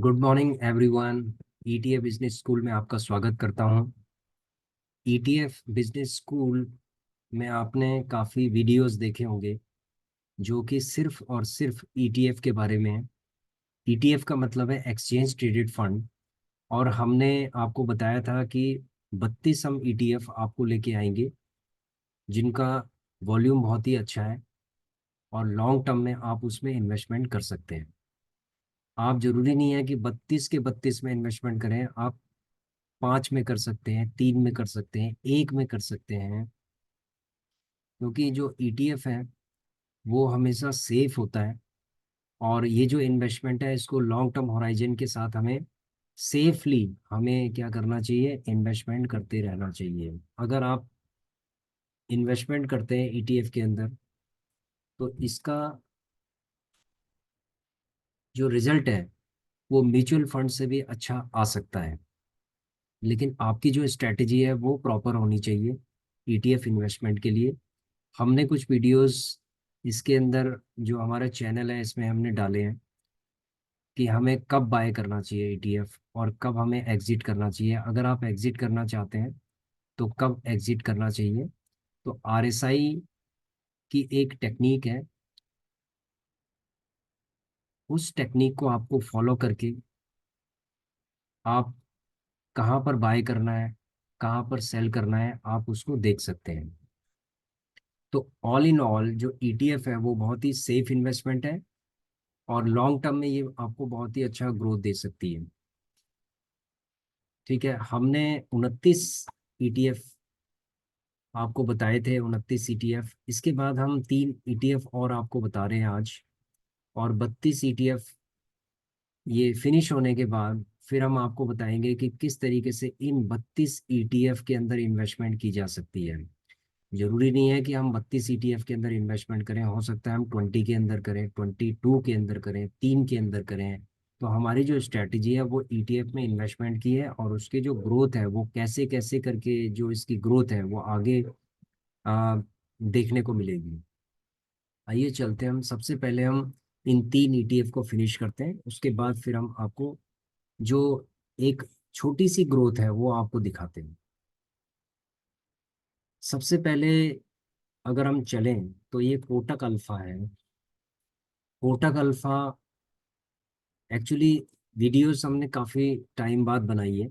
Good morning everyone. ETF business school में आपका स्वागत करता हूं। ईटीएफ बिजनेस स्कूल में आपने काफ़ी वीडियोस देखे होंगे जो कि सिर्फ और सिर्फ ईटीएफ के बारे में है। ईटीएफ का मतलब है एक्सचेंज ट्रेडेड फंड। और हमने आपको बताया था कि 32 हम ईटीएफ आपको लेके आएंगे जिनका वॉल्यूम बहुत ही अच्छा है और लॉन्ग टर्म में आप उसमें इन्वेस्टमेंट कर सकते हैं। आप जरूरी नहीं है कि 32 के 32 में इन्वेस्टमेंट करें, आप 5 में कर सकते हैं, 3 में कर सकते हैं, 1 में कर सकते हैं। क्योंकि जो ईटीएफ है वो हमेशा सेफ होता है और ये जो इन्वेस्टमेंट है इसको लॉन्ग टर्म होराइजन के साथ हमें सेफली हमें क्या करना चाहिए, इन्वेस्टमेंट करते रहना चाहिए। अगर आप इन्वेस्टमेंट करते हैं ईटीएफ के अंदर तो इसका जो रिजल्ट है वो म्यूचुअल फंड से भी अच्छा आ सकता है। लेकिन आपकी जो स्ट्रैटेजी है वो प्रॉपर होनी चाहिए ईटीएफ इन्वेस्टमेंट के लिए। हमने कुछ वीडियोस इसके अंदर जो हमारा चैनल है इसमें हमने डाले हैं कि हमें कब बाय करना चाहिए ईटीएफ और कब हमें एग्जिट करना चाहिए। अगर आप एग्जिट करना चाहते हैं तो कब एग्जिट करना चाहिए। तो आरएसआई की एक टेक्निक है, उस टेक्निक को आपको फॉलो करके आप कहाँ पर बाय करना है, कहाँ पर सेल करना है, आप उसको देख सकते हैं। तो ऑल इन ऑल जो ईटीएफ है वो बहुत ही सेफ इन्वेस्टमेंट है और लॉन्ग टर्म में ये आपको बहुत ही अच्छा ग्रोथ दे सकती है। ठीक है, हमने 29 ईटीएफ आपको बताए थे, 29 ईटीएफ। इसके बाद हम 3 ईटीएफ और आपको बता रहे हैं आज, और 32 ईटीएफ ये फिनिश होने के बाद फिर हम आपको बताएंगे कि किस तरीके से इन 32 ईटीएफ के अंदर इन्वेस्टमेंट की जा सकती है। जरूरी नहीं है कि हम 32 ईटीएफ के अंदर इन्वेस्टमेंट करें, हो सकता है हम 20 के अंदर करें, 22 के अंदर करें, 3 के अंदर करें। तो हमारी जो स्ट्रैटेजी है वो ईटीएफ में इन्वेस्टमेंट की है और उसके जो ग्रोथ है वो कैसे कैसे करके जो इसकी ग्रोथ है वो आगे आ, देखने को मिलेगी। आइए चलते हैं, हम सबसे पहले हम इन 3 ईटीएफ को फिनिश करते हैं, उसके बाद फिर हम आपको जो एक छोटी सी ग्रोथ है वो आपको दिखाते हैं। सबसे पहले अगर हम चलें तो ये कोटक अल्फा है। कोटक अल्फा एक्चुअली वीडियोस हमने काफ़ी टाइम बाद बनाई है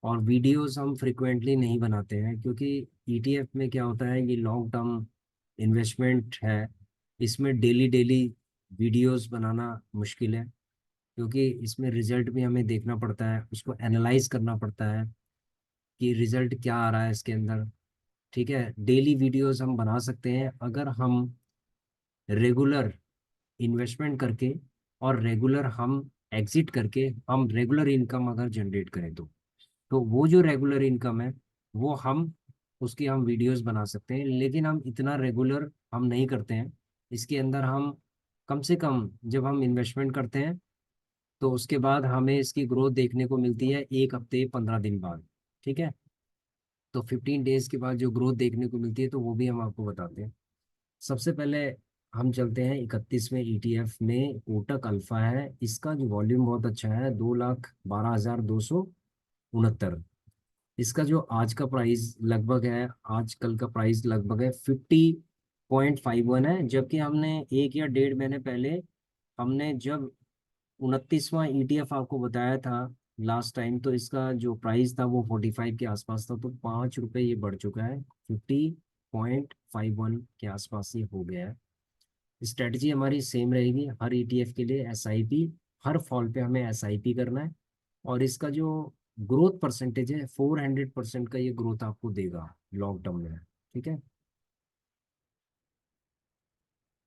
और वीडियोस हम फ्रिक्वेंटली नहीं बनाते हैं क्योंकि ईटीएफ में क्या होता है, ये लॉन्ग टर्म इन्वेस्टमेंट है। इसमें डेली डेली वीडियोस बनाना मुश्किल है क्योंकि इसमें रिजल्ट भी हमें देखना पड़ता है, उसको एनालाइज करना पड़ता है कि रिजल्ट क्या आ रहा है इसके अंदर। ठीक है, डेली वीडियोस हम बना सकते हैं अगर हम रेगुलर इन्वेस्टमेंट करके और रेगुलर हम एग्जिट करके हम रेगुलर इनकम अगर जनरेट करें तो वो जो रेगुलर इनकम है वो हम उसकी हम वीडियोस बना सकते हैं। लेकिन हम इतना रेगुलर हम नहीं करते हैं इसके अंदर। हम कम से कम जब हम इन्वेस्टमेंट करते हैं तो उसके बाद हमें इसकी ग्रोथ देखने को मिलती है 1 हफ्ते 15 दिन बाद। ठीक है, तो 15 डेज के बाद जो ग्रोथ देखने को मिलती है तो वो भी हम आपको बताते हैं। सबसे पहले हम चलते हैं 31वें ईटीएफ में, कोटक अल्फा है। इसका जो वॉल्यूम बहुत अच्छा है, 2,12,269। इसका जो आज का प्राइस लगभग है, आजकल का प्राइस लगभग है 50.51 है। जबकि हमने 1 या 1.5 महीने पहले हमने जब 29वां ईटीएफ आपको बताया था लास्ट टाइम, तो इसका जो प्राइस था वो 45 के आसपास था। तो 5 रुपये ये बढ़ चुका है, 50.51 के आसपास ये हो गया है। स्ट्रेटजी हमारी सेम रहेगी हर ईटीएफ के लिए, एसआईपी। हर फॉल पे हमें एसआईपी करना है और इसका जो ग्रोथ परसेंटेज है 400% का ये ग्रोथ आपको देगा लॉन्ग टर्म में। ठीक है,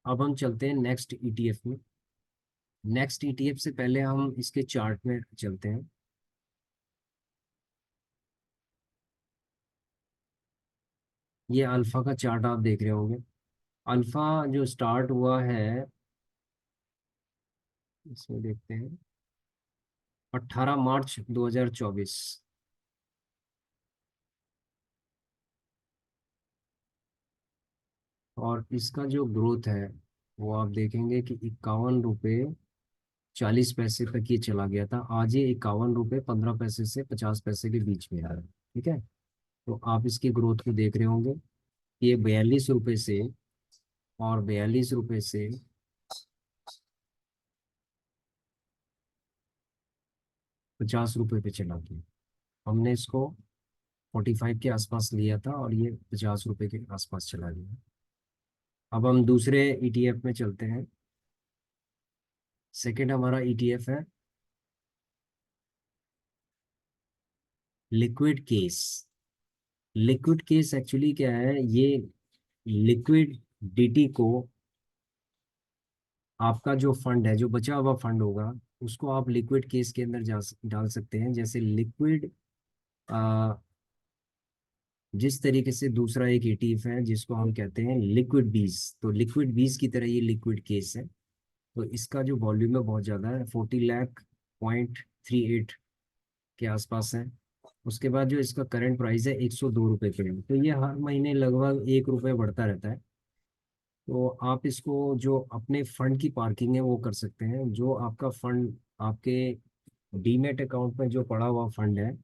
अब हम चलते हैं नेक्स्ट ईटीएफ में। नेक्स्ट ईटीएफ से पहले हम इसके चार्ट में चलते हैं। ये अल्फा का चार्ट आप देख रहे होंगे। अल्फा जो स्टार्ट हुआ है, इसमें देखते हैं, 18 मार्च 2024। और इसका जो ग्रोथ है वो आप देखेंगे कि 51 रुपये 40 पैसे तक ये चला गया था, आज ये 51 रुपये 15 पैसे से 50 पैसे के बीच में आ रहा है। ठीक है, तो आप इसकी ग्रोथ को देख रहे होंगे, ये 42 रुपये से, और 42 रुपये से 50 रुपये पे चला गया। हमने इसको 45 के आसपास लिया था और ये 50 रुपये के आसपास चला गया। अब हम दूसरे ईटीएफ में चलते हैं। सेकंड हमारा ईटीएफ है liquid case. Liquid case actually क्या है, ये लिक्विड डिटी को, आपका जो फंड है, जो बचा हुआ फंड होगा, उसको आप लिक्विड केस के अंदर डाल सकते हैं। जैसे लिक्विड, जिस तरीके से दूसरा एक ईटीएफ है जिसको हम कहते हैं लिक्विड बीस, तो लिक्विड बीस की तरह ये लिक्विड केस है। तो इसका जो वॉल्यूम है बहुत ज़्यादा है, 40 लाख 0.38 के आसपास है। उसके बाद जो इसका करंट प्राइस है 102 रुपये पे है। तो ये हर महीने लगभग 1 रुपये बढ़ता रहता है। तो आप इसको, जो अपने फंड की पार्किंग है वो कर सकते हैं। जो आपका फंड आपके डीमेट अकाउंट में जो पड़ा हुआ फंड है,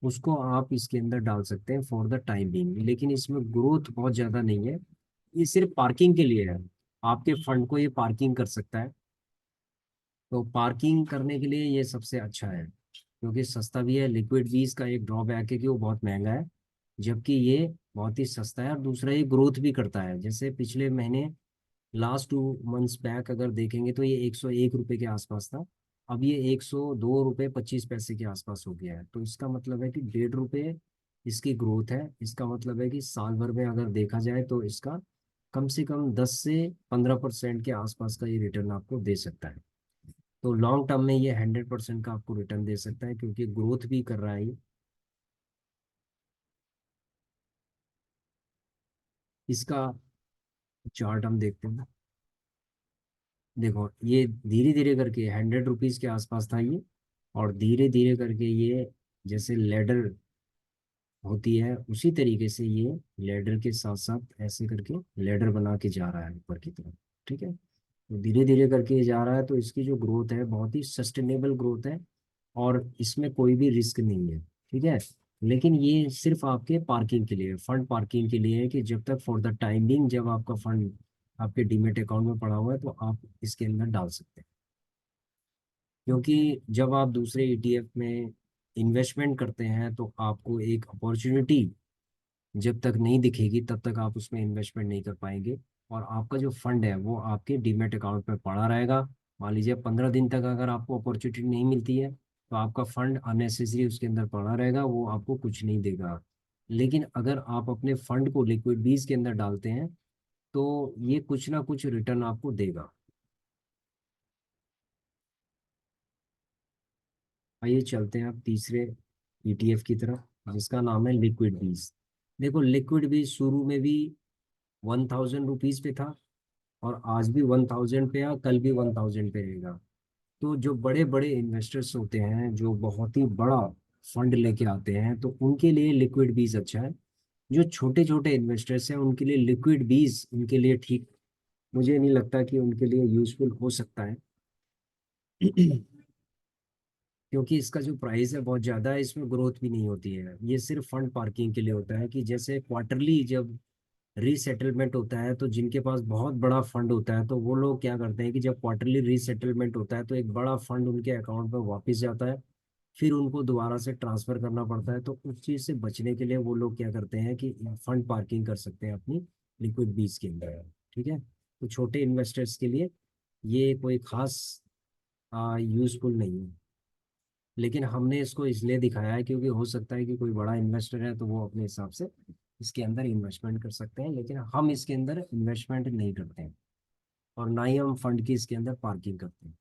उसको आप इसके अंदर डाल सकते हैं फॉर द टाइम बिंग। लेकिन इसमें ग्रोथ बहुत ज़्यादा नहीं है, ये सिर्फ पार्किंग के लिए है। आपके फंड को ये पार्किंग कर सकता है। तो पार्किंग करने के लिए ये सबसे अच्छा है, क्योंकि सस्ता भी है। लिक्विड बीज का एक ड्रॉबैक है कि वो बहुत महंगा है, जबकि ये बहुत ही सस्ता है। और दूसरा, ये ग्रोथ भी करता है। जैसे पिछले महीने, लास्ट 2 मंथ्स बैक अगर देखेंगे तो ये 101 रुपये के आसपास था। अब ये 102 रुपये 25 पैसे के आसपास हो गया है। तो इसका मतलब है कि 1.5 रुपये इसकी ग्रोथ है। इसका मतलब है कि साल भर में अगर देखा जाए तो इसका कम से कम 10 से 15% के आसपास का ये रिटर्न आपको दे सकता है। तो लॉन्ग टर्म में ये 100% का आपको रिटर्न दे सकता है, क्योंकि ग्रोथ भी कर रहा है ये। इसका चार्ट हम देखते हैं। देखो, ये धीरे धीरे करके 100 रुपीज के आसपास था ये, और धीरे धीरे करके ये, जैसे लेडर होती है उसी तरीके से ये लेडर के साथ साथ ऐसे करके लेडर बना के जा रहा है ऊपर की तरफ। ठीक है, तो धीरे धीरे करके ये जा रहा है। तो इसकी जो ग्रोथ है बहुत ही सस्टेनेबल ग्रोथ है, और इसमें कोई भी रिस्क नहीं है। ठीक है, लेकिन ये सिर्फ आपके पार्किंग के लिए, फंड पार्किंग के लिए है, कि जब तक फॉर द टाइमिंग जब आपका फंड आपके डीमेट अकाउंट में पड़ा हुआ है, तो आप इसके अंदर डाल सकते हैं। क्योंकि जब आप दूसरे ईटीएफ में इन्वेस्टमेंट करते हैं तो आपको एक अपॉर्चुनिटी जब तक नहीं दिखेगी तब तक आप उसमें इन्वेस्टमेंट नहीं कर पाएंगे। और आपका जो फंड है वो आपके डीमेट अकाउंट में पड़ा रहेगा। मान लीजिए 15 दिन तक अगर आपको अपॉर्चुनिटी नहीं मिलती है, तो आपका फंड अननेसेसरी उसके अंदर पड़ा रहेगा, वो आपको कुछ नहीं देगा। लेकिन अगर आप अपने फंड को लिक्विड बीज के अंदर डालते हैं, तो ये कुछ ना कुछ रिटर्न आपको देगा। आइए चलते हैं अब तीसरे ईटीएफ की तरफ, जिसका नाम है लिक्विड बीज। देखो, लिक्विड बीज शुरू में भी 1000 रुपीज पे था, और आज भी 1000 पे है, कल भी 1000 पे रहेगा। तो जो बड़े बड़े इन्वेस्टर्स होते हैं, जो बहुत ही बड़ा फंड लेके आते हैं, तो उनके लिए लिक्विड बीज अच्छा है। जो छोटे छोटे इन्वेस्टर्स हैं उनके लिए लिक्विड बीज उनके लिए ठीक, मुझे नहीं लगता कि उनके लिए यूजफुल हो सकता है। क्योंकि इसका जो प्राइस है बहुत ज़्यादा है, इसमें ग्रोथ भी नहीं होती है। ये सिर्फ फंड पार्किंग के लिए होता है, कि जैसे क्वार्टरली जब रीसेटलमेंट होता है, तो जिनके पास बहुत बड़ा फंड होता है, तो वो लोग क्या करते हैं कि जब क्वार्टरली रीसेटलमेंट होता है तो एक बड़ा फंड उनके अकाउंट में वापस जाता है, फिर उनको दोबारा से ट्रांसफर करना पड़ता है। तो उस चीज़ से बचने के लिए वो लोग क्या करते हैं कि फंड पार्किंग कर सकते हैं अपनी लिक्विड बीज के अंदर। ठीक है, तो छोटे इन्वेस्टर्स के लिए ये कोई खास यूजफुल नहीं है। लेकिन हमने इसको इसलिए दिखाया है क्योंकि हो सकता है कि कोई बड़ा इन्वेस्टर है तो वो अपने हिसाब से इसके अंदर इन्वेस्टमेंट कर सकते हैं, लेकिन हम इसके अंदर इन्वेस्टमेंट नहीं करते हैं, और ना ही हम फंड की इसके अंदर पार्किंग करते हैं।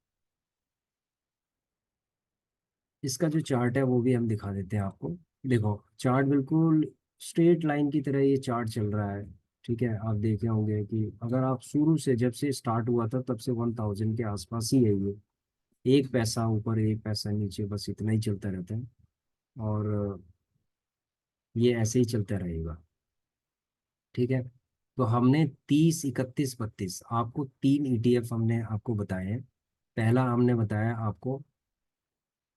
इसका जो चार्ट है वो भी हम दिखा देते हैं आपको। देखो, चार्ट बिल्कुल स्ट्रेट लाइन की तरह ये चार्ट चल रहा है। ठीक है, आप देखे होंगे कि अगर आप शुरू से, जब से स्टार्ट हुआ था तब से 1000 के आसपास ही है ये। एक पैसा ऊपर एक पैसा नीचे, बस इतना ही चलता रहता है। और ये ऐसे ही चलता रहेगा। ठीक है, तो हमने 30 31 32 आपको 3 ईटीएफ हमने आपको बताए हैं। पहला हमने बताया आपको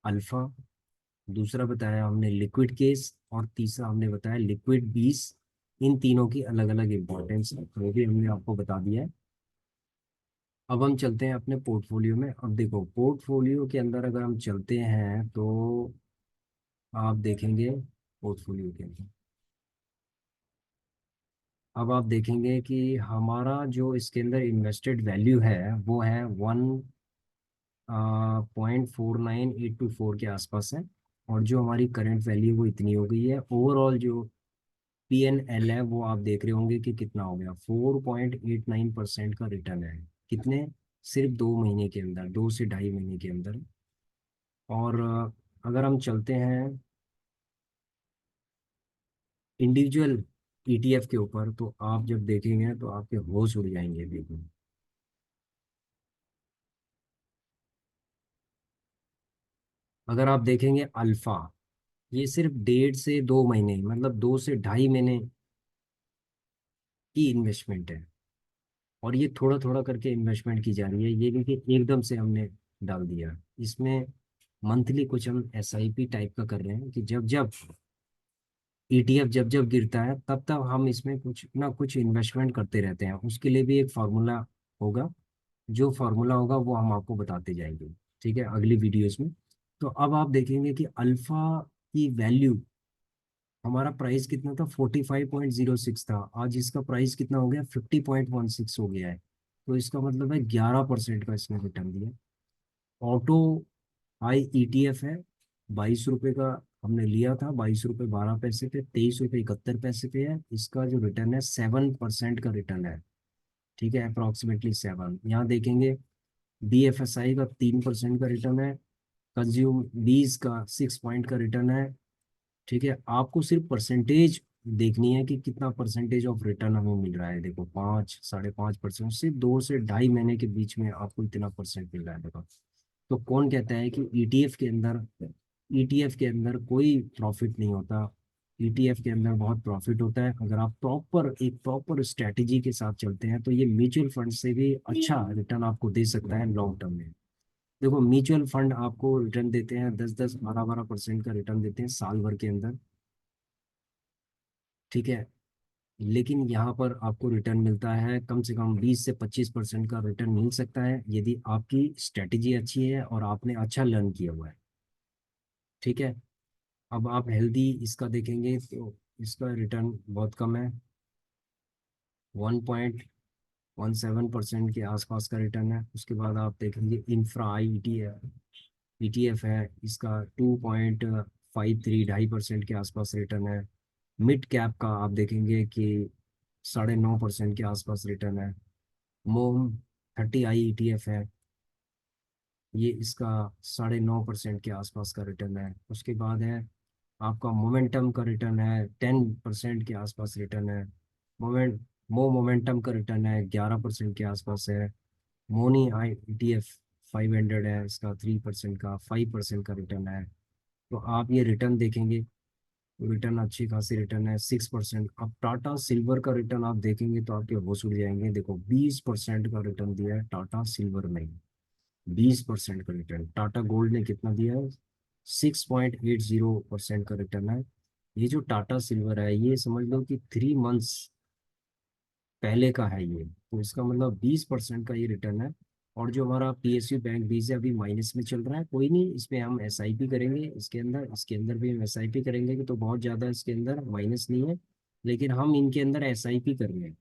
अल्फा, दूसरा बताया हमने लिक्विड केस, और तीसरा हमने बताया लिक्विड बीस। इन तीनों की अलग अलग इंपॉर्टेंस है, वो भी हमने आपको बता दिया है। अब हम चलते हैं अपने पोर्टफोलियो में। अब देखो, पोर्टफोलियो के अंदर अगर हम चलते हैं तो आप देखेंगे पोर्टफोलियो के अंदर, अब आप देखेंगे कि हमारा जो इसके अंदर इन्वेस्टेड वैल्यू है वो है 1.4984 के आसपास है। और जो हमारी करंट वैल्यू वो इतनी हो गई है। ओवरऑल जो PNL है वो आप देख रहे होंगे कि कितना हो गया, 4.89% का रिटर्न है। कितने? सिर्फ 2 महीने के अंदर, 2 से ढाई महीने के अंदर। और अगर हम चलते हैं इंडिविजुअल ETF के ऊपर, तो आप जब देखेंगे तो आपके होश उड़ जाएंगे देखो। अगर आप देखेंगे अल्फा, ये सिर्फ 1.5 से 2 महीने, मतलब 2 से ढाई महीने की इन्वेस्टमेंट है। और ये थोड़ा थोड़ा करके इन्वेस्टमेंट की जा रही है, ये नहीं कि एकदम से हमने डाल दिया इसमें। मंथली कुछ हम SIP टाइप का कर रहे हैं कि जब जब ETF जब जब गिरता है तब तब हम इसमें कुछ ना कुछ इन्वेस्टमेंट करते रहते हैं। उसके लिए भी एक फार्मूला होगा, जो फार्मूला होगा वो हम आपको बताते जाएंगे, ठीक है, अगली वीडियोस में। तो अब आप देखेंगे कि अल्फा की वैल्यू, हमारा प्राइस कितना था, 45.06 था, आज इसका प्राइस कितना हो गया, 50.16 हो गया है। तो इसका मतलब है 11% का इसने रिटर्न दिया। ऑटो आई ETF है, 22 रुपये का हमने लिया था, 22 रुपये 12 पैसे पे, 23 रुपये 71 पैसे पे है। इसका जो रिटर्न है 7% का रिटर्न है, ठीक है, अप्रॉक्सीमेटली 7। यहाँ देखेंगे BFSI का 3% का रिटर्न है, कंज्यूम 20 का 6 पॉइंट का रिटर्न है। ठीक है, आपको सिर्फ परसेंटेज देखनी है कि कितना परसेंटेज ऑफ रिटर्न हमें मिल रहा है। देखो 5, 5.5%, सिर्फ 2 से ढाई महीने के बीच में आपको इतना परसेंट मिल रहा है। देखो, तो कौन कहता है कि ETF के अंदर कोई प्रॉफिट नहीं होता। ETF के अंदर बहुत प्रॉफिट होता है। अगर आप एक प्रॉपर स्ट्रेटेजी के साथ चलते हैं तो ये म्यूचुअल फंड से भी अच्छा रिटर्न आपको दे सकता है लॉन्ग टर्म में। देखो, म्यूचुअल फंड आपको रिटर्न देते हैं 10-10 12-12% का रिटर्न देते हैं साल भर के अंदर, ठीक है। लेकिन यहाँ पर आपको रिटर्न मिलता है कम से कम 20 से 25% का रिटर्न मिल सकता है, यदि आपकी स्ट्रेटेजी अच्छी है और आपने अच्छा लर्न किया हुआ है, ठीक है। अब आप हेल्दी इसका देखेंगे तो इसका रिटर्न बहुत कम है, 1.17% के आसपास का रिटर्न है। उसके बाद आप देखेंगे इंफ्रा आई ETF है, इसका 2.53 2.5% के आसपास रिटर्न है। मिड कैप का आप देखेंगे कि 9.5% के आसपास रिटर्न है। मोम 30 I ETF है, ये इसका 9.5% के आसपास का रिटर्न है। उसके बाद है आपका मोमेंटम का रिटर्न है, 10% के आसपास रिटर्न है। मोमेंट मोमेंटम का रिटर्न है 11% के आसपास है। मोनी आई ETF 500 है, इसका 3% का 5% का रिटर्न है। तो आप ये रिटर्न देखेंगे, रिटर्न अच्छी खासी रिटर्न है 6%। अब टाटा सिल्वर का रिटर्न आप देखेंगे तो आपके होश उड़ जाएंगे। देखो 20% का रिटर्न दिया है टाटा सिल्वर ने, 20% का रिटर्न। टाटा गोल्ड ने कितना दिया है, 6.80% का रिटर्न है। ये जो टाटा सिल्वर है ये समझ लो कि 3 मंथ्स पहले का है ये, तो इसका मतलब 20% का ये रिटर्न है। और जो हमारा PSU बैंक वीजा अभी माइनस में चल रहा है, कोई नहीं, इसमें हम SIP करेंगे, इसके अंदर भी हम SIP करेंगे कि तो बहुत ज़्यादा इसके अंदर माइनस नहीं है, लेकिन हम इनके अंदर SIP कर रहे हैं,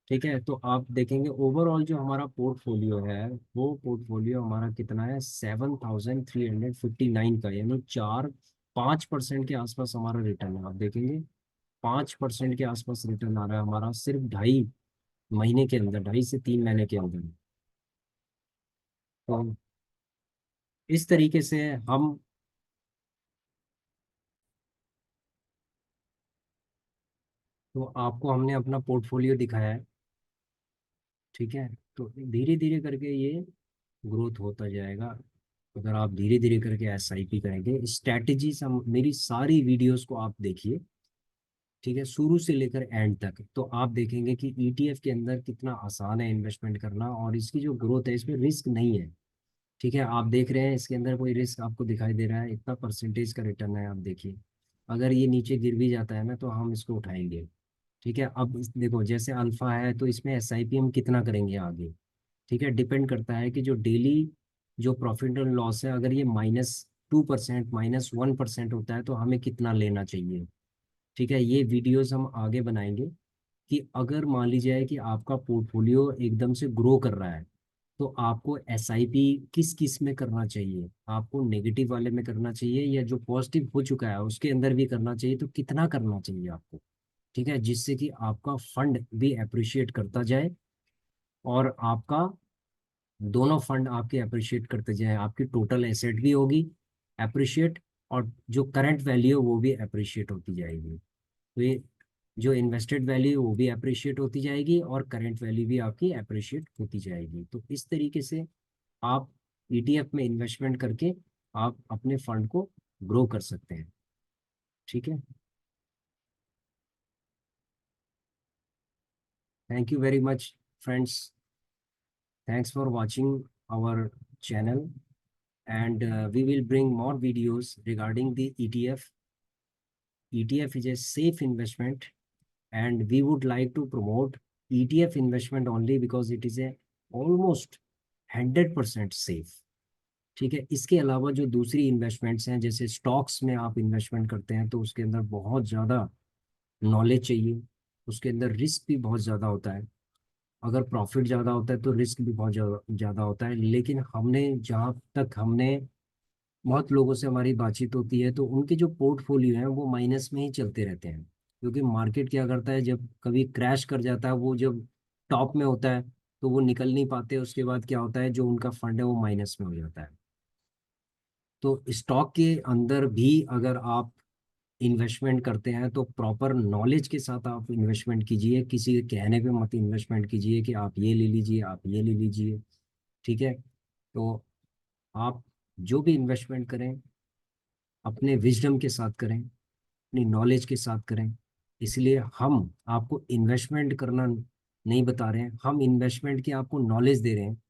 ठीक है। तो आप देखेंगे ओवरऑल जो हमारा पोर्टफोलियो है, वो पोर्टफोलियो हमारा कितना है, 7,359 का, यानी 4-5% के आसपास हमारा रिटर्न है। आप देखेंगे 5% के आसपास रिटर्न आ रहा है हमारा सिर्फ 2.5 महीने के अंदर, 2.5 से 3 महीने के अंदर। तो इस तरीके से हम, तो आपको हमने अपना पोर्टफोलियो दिखाया है, ठीक है। तो धीरे धीरे करके ये ग्रोथ होता जाएगा। अगर आप धीरे धीरे करके SIP करेंगे, स्ट्रैटेजी, मेरी सारी वीडियोस को आप देखिए, ठीक है, शुरू से लेकर एंड तक। तो आप देखेंगे कि ईटीएफ के अंदर कितना आसान है इन्वेस्टमेंट करना, और इसकी जो ग्रोथ है इसमें रिस्क नहीं है। ठीक है, आप देख रहे हैं इसके अंदर कोई रिस्क आपको दिखाई दे रहा है? इतना परसेंटेज का रिटर्न है, आप देखिए। अगर ये नीचे गिर भी जाता है ना तो हम इसको उठाएंगे। ठीक है, अब देखो जैसे अल्फा है तो इसमें एसआईपी हम कितना करेंगे आगे। ठीक है, डिपेंड करता है कि जो डेली जो प्रॉफिट और लॉस है, अगर ये -2% -1% होता है तो हमें कितना लेना चाहिए। ठीक है, ये वीडियोस हम आगे बनाएंगे कि अगर मान लीजिए कि आपका पोर्टफोलियो एकदम से ग्रो कर रहा है तो आपको एसआईपी किस किस में करना चाहिए। आपको नेगेटिव वाले में करना चाहिए या जो पॉजिटिव हो चुका है उसके अंदर भी करना चाहिए, तो कितना करना चाहिए आपको। ठीक है, जिससे कि आपका फंड भी अप्रिशिएट करता जाए और आपका दोनों फंड आपके अप्रिशिएट करते जाए, आपकी टोटल एसेट भी होगी अप्रिशिएट, और जो करंट वैल्यू है वो भी अप्रिशिएट होती जाएगी। तो ये जो इन्वेस्टेड वैल्यू वो भी अप्रिशिएट होती जाएगी और करंट वैल्यू भी आपकी अप्रिशिएट होती जाएगी। तो इस तरीके से आप ईटीएफ में इन्वेस्टमेंट करके आप अपने फंड को ग्रो कर सकते हैं। ठीक है, thank you very much friends, thanks for watching our channel, and we will bring more videos regarding the ETF. ETF is a safe investment, and we would like to promote ETF investment only because it is a almost 100% safe। ठीक है, इसके अलावा जो दूसरी investments हैं जैसे stocks में आप इन्वेस्टमेंट करते हैं तो उसके अंदर बहुत ज़्यादा नॉलेज चाहिए, उसके अंदर रिस्क भी बहुत ज़्यादा होता है। अगर प्रॉफिट ज़्यादा होता है तो रिस्क भी बहुत ज़्यादा ज़्यादा होता है। लेकिन हमने जहाँ तक हमने बहुत लोगों से हमारी बातचीत होती है तो उनके जो पोर्टफोलियो है वो माइनस में ही चलते रहते हैं, क्योंकि मार्केट क्या करता है, जब कभी क्रैश कर जाता है, वो जब टॉप में होता है तो वो निकल नहीं पाते, उसके बाद क्या होता है जो उनका फंड है वो माइनस में हो जाता है। तो स्टॉक के अंदर भी अगर आप इन्वेस्टमेंट करते हैं तो प्रॉपर नॉलेज के साथ आप इन्वेस्टमेंट कीजिए, किसी के कहने पे मत इन्वेस्टमेंट कीजिए कि आप ये ले लीजिए, आप ये ले लीजिए। ठीक है, तो आप जो भी इन्वेस्टमेंट करें अपने विजडम के साथ करें, अपनी नॉलेज के साथ करें। इसलिए हम आपको इन्वेस्टमेंट करना नहीं बता रहे हैं, हम इन्वेस्टमेंट की आपको नॉलेज दे रहे हैं।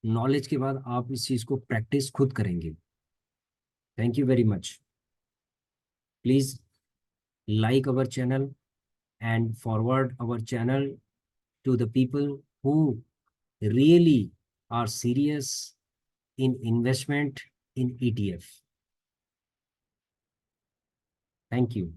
नॉलेज के बाद आप इस चीज़ को प्रैक्टिस खुद करेंगे। Thank you very much. Please like our channel and forward our channel to the people who really are serious in investment in ETF. Thank you.